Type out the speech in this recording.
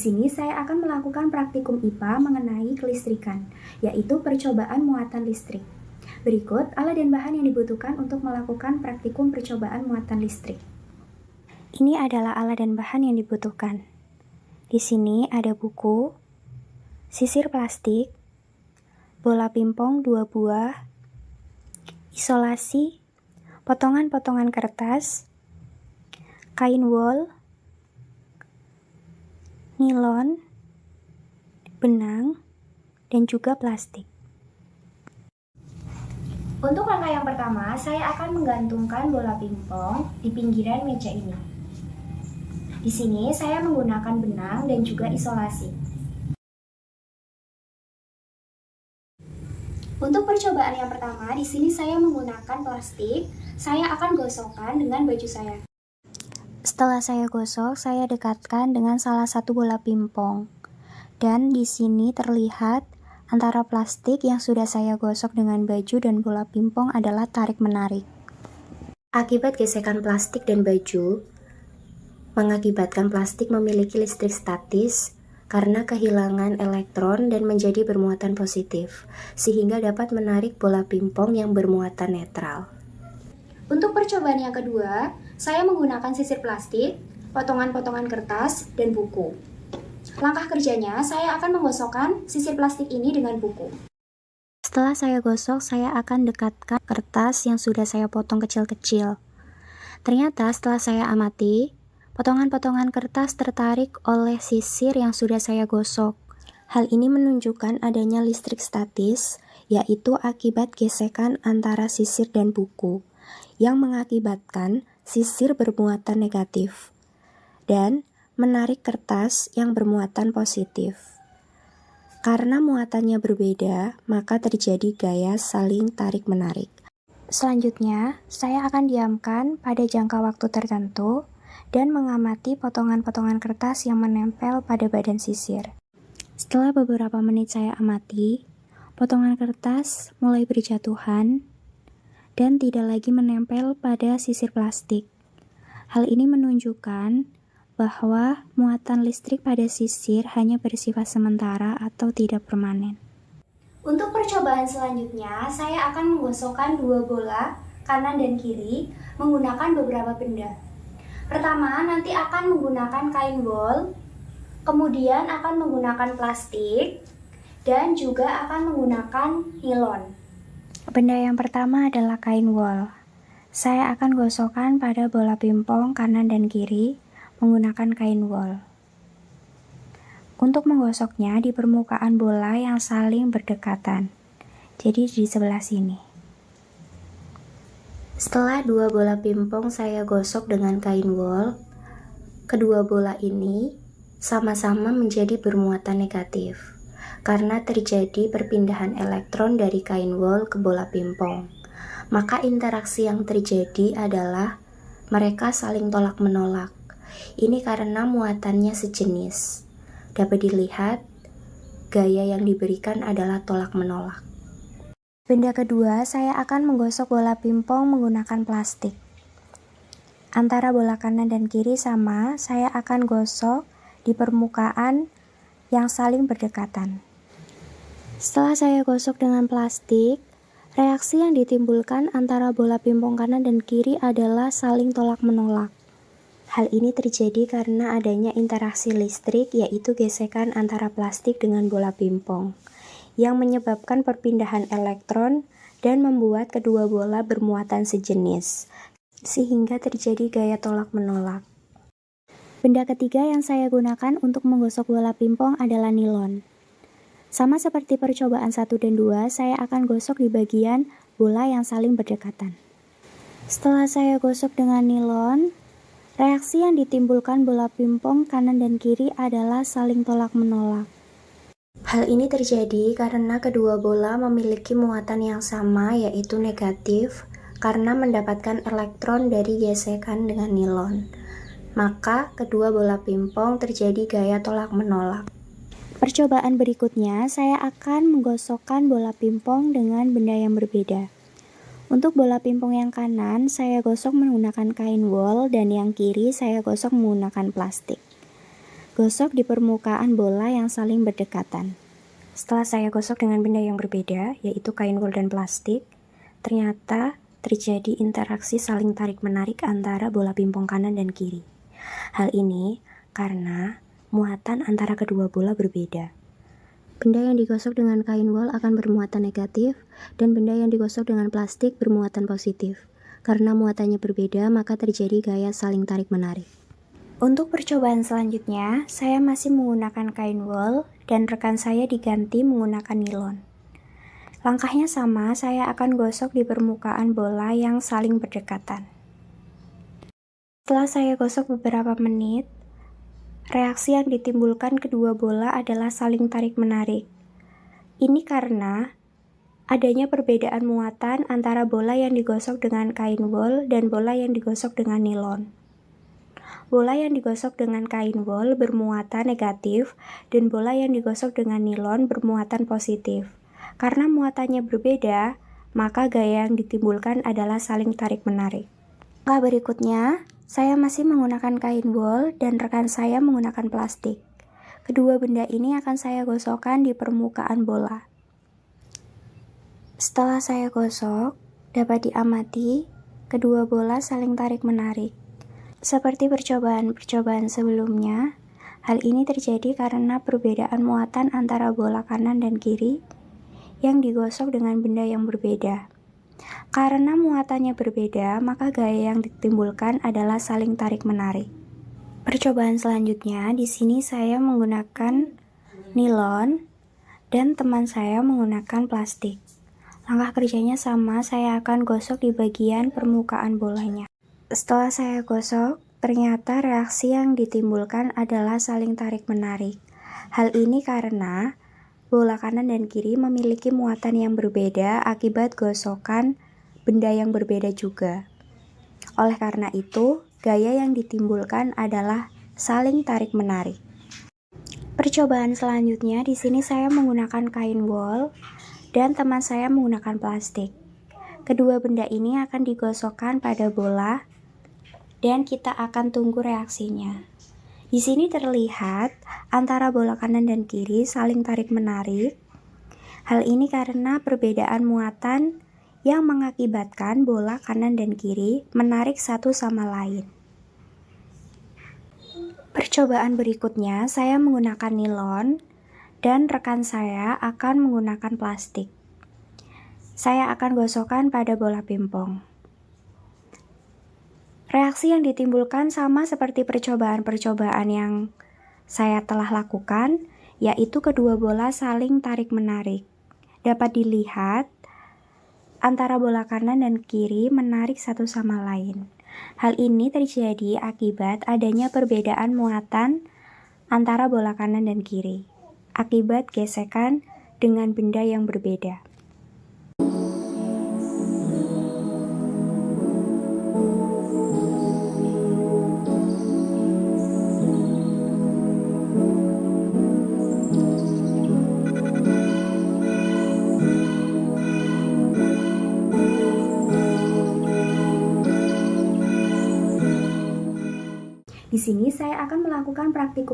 sini saya akan melakukan praktikum IPA mengenai kelistrikan, yaitu percobaan muatan listrik. Berikut alat dan bahan yang dibutuhkan untuk melakukan praktikum percobaan muatan listrik. Ini adalah alat dan bahan yang dibutuhkan. Di sini ada buku, sisir plastik, bola pingpong 2 buah, isolasi, potongan-potongan kertas, kain wol, nilon, benang, dan juga plastik. Untuk langkah yang pertama, saya akan menggantungkan bola pingpong di pinggiran meja ini. Di sini saya menggunakan benang dan juga isolasi. Untuk percobaan yang pertama, di sini saya menggunakan plastik. Saya akan gosokkan dengan baju saya. Setelah saya gosok, saya dekatkan dengan salah satu bola pingpong. Dan di sini terlihat antara plastik yang sudah saya gosok dengan baju dan bola pingpong adalah tarik-menarik. Akibat gesekan plastik dan baju, mengakibatkan plastik memiliki listrik statis karena kehilangan elektron dan menjadi bermuatan positif, sehingga dapat menarik bola pingpong yang bermuatan netral. Untuk percobaan yang kedua, saya menggunakan sisir plastik, potongan-potongan kertas, dan buku. Langkah kerjanya, saya akan menggosokkan sisir plastik ini dengan buku. Setelah saya gosok, saya akan dekatkan kertas yang sudah saya potong kecil-kecil. Ternyata setelah saya amati, potongan-potongan kertas tertarik oleh sisir yang sudah saya gosok. Hal ini menunjukkan adanya listrik statis, yaitu akibat gesekan antara sisir dan buku, yang mengakibatkan sisir bermuatan negatif dan menarik kertas yang bermuatan positif. Karena muatannya berbeda, maka terjadi gaya saling tarik-menarik. Selanjutnya, saya akan diamkan pada jangka waktu tertentu dan mengamati potongan-potongan kertas yang menempel pada badan sisir. Setelah beberapa menit saya amati, potongan kertas mulai berjatuhan dan tidak lagi menempel pada sisir plastik. Hal ini menunjukkan bahwa muatan listrik pada sisir hanya bersifat sementara atau tidak permanen. Untuk percobaan selanjutnya, saya akan menggosokkan 2 bola kanan dan kiri menggunakan beberapa benda. Pertama, nanti akan menggunakan kain wol, kemudian akan menggunakan plastik, dan juga akan menggunakan nilon. Benda yang pertama adalah kain wol. Saya akan gosokkan pada bola pingpong kanan dan kiri menggunakan kain wol. Untuk menggosoknya di permukaan bola yang saling berdekatan. Jadi di sebelah sini. Setelah 2 bola pingpong saya gosok dengan kain wol, kedua bola ini sama-sama menjadi bermuatan negatif karena terjadi perpindahan elektron dari kain wol ke bola pingpong. Maka interaksi yang terjadi adalah mereka saling tolak-menolak. Ini karena muatannya sejenis. Dapat dilihat, gaya yang diberikan adalah tolak-menolak. Benda kedua, saya akan menggosok bola pingpong menggunakan plastik. Antara bola kanan dan kiri sama, saya akan gosok di permukaan yang saling berdekatan. Setelah saya gosok dengan plastik, reaksi yang ditimbulkan antara bola pingpong kanan dan kiri adalah saling tolak-menolak. Hal ini terjadi karena adanya interaksi listrik, yaitu gesekan antara plastik dengan bola pingpong, yang menyebabkan perpindahan elektron dan membuat kedua bola bermuatan sejenis, sehingga terjadi gaya tolak-menolak. Benda ketiga yang saya gunakan untuk menggosok bola pingpong adalah nilon. Sama seperti percobaan 1 dan 2, saya akan gosok di bagian bola yang saling berdekatan. Setelah saya gosok dengan nilon, reaksi yang ditimbulkan bola pingpong kanan dan kiri adalah saling tolak-menolak. Hal ini terjadi karena kedua bola memiliki muatan yang sama, yaitu negatif, karena mendapatkan elektron dari gesekan dengan nilon. Maka kedua bola pingpong terjadi gaya tolak-menolak. Percobaan berikutnya, saya akan menggosokkan bola pingpong dengan benda yang berbeda. Untuk bola pingpong yang kanan, saya gosok menggunakan kain wol dan yang kiri saya gosok menggunakan plastik. Gosok di permukaan bola yang saling berdekatan. Setelah saya gosok dengan benda yang berbeda, yaitu kain wol dan plastik, ternyata terjadi interaksi saling tarik-menarik antara bola pingpong kanan dan kiri. Hal ini karena muatan antara kedua bola berbeda. Benda yang digosok dengan kain wol akan bermuatan negatif, dan benda yang digosok dengan plastik bermuatan positif. Karena muatannya berbeda, maka terjadi gaya saling tarik-menarik. Untuk percobaan selanjutnya, saya masih menggunakan kain wol dan rekan saya diganti menggunakan nilon. Langkahnya sama, saya akan gosok di permukaan bola yang saling berdekatan. Setelah saya gosok beberapa menit, reaksi yang ditimbulkan kedua bola adalah saling tarik-menarik. Ini karena adanya perbedaan muatan antara bola yang digosok dengan kain wol dan bola yang digosok dengan nilon. Bola yang digosok dengan kain wol bermuatan negatif dan bola yang digosok dengan nilon bermuatan positif. Karena muatannya berbeda, maka gaya yang ditimbulkan adalah saling tarik-menarik. Langkah berikutnya, saya masih menggunakan kain wol dan rekan saya menggunakan plastik. Kedua benda ini akan saya gosokkan di permukaan bola. Setelah saya gosok, dapat diamati kedua bola saling tarik-menarik. Seperti percobaan-percobaan sebelumnya, hal ini terjadi karena perbedaan muatan antara bola kanan dan kiri yang digosok dengan benda yang berbeda. Karena muatannya berbeda, maka gaya yang ditimbulkan adalah saling tarik-menarik. Percobaan selanjutnya, di sini saya menggunakan nilon dan teman saya menggunakan plastik. Langkah kerjanya sama, saya akan gosok di bagian permukaan bolanya. Setelah saya gosok, ternyata reaksi yang ditimbulkan adalah saling tarik-menarik. Hal ini karena bola kanan dan kiri memiliki muatan yang berbeda akibat gosokan benda yang berbeda juga. Oleh karena itu, gaya yang ditimbulkan adalah saling tarik-menarik. Percobaan selanjutnya, di sini saya menggunakan kain wol dan teman saya menggunakan plastik. Kedua benda ini akan digosokkan pada bola dan kita akan tunggu reaksinya. Di sini terlihat antara bola kanan dan kiri saling tarik-menarik. Hal ini karena perbedaan muatan yang mengakibatkan bola kanan dan kiri menarik satu sama lain. Percobaan berikutnya, saya menggunakan nilon dan rekan saya akan menggunakan plastik. Saya akan gosokkan pada bola pingpong. Reaksi yang ditimbulkan sama seperti percobaan-percobaan yang saya telah lakukan, yaitu kedua bola saling tarik-menarik. Dapat dilihat, antara bola kanan dan kiri menarik satu sama lain. Hal ini terjadi akibat adanya perbedaan muatan antara bola kanan dan kiri, akibat gesekan dengan benda yang berbeda. Di sini saya akan melakukan praktikum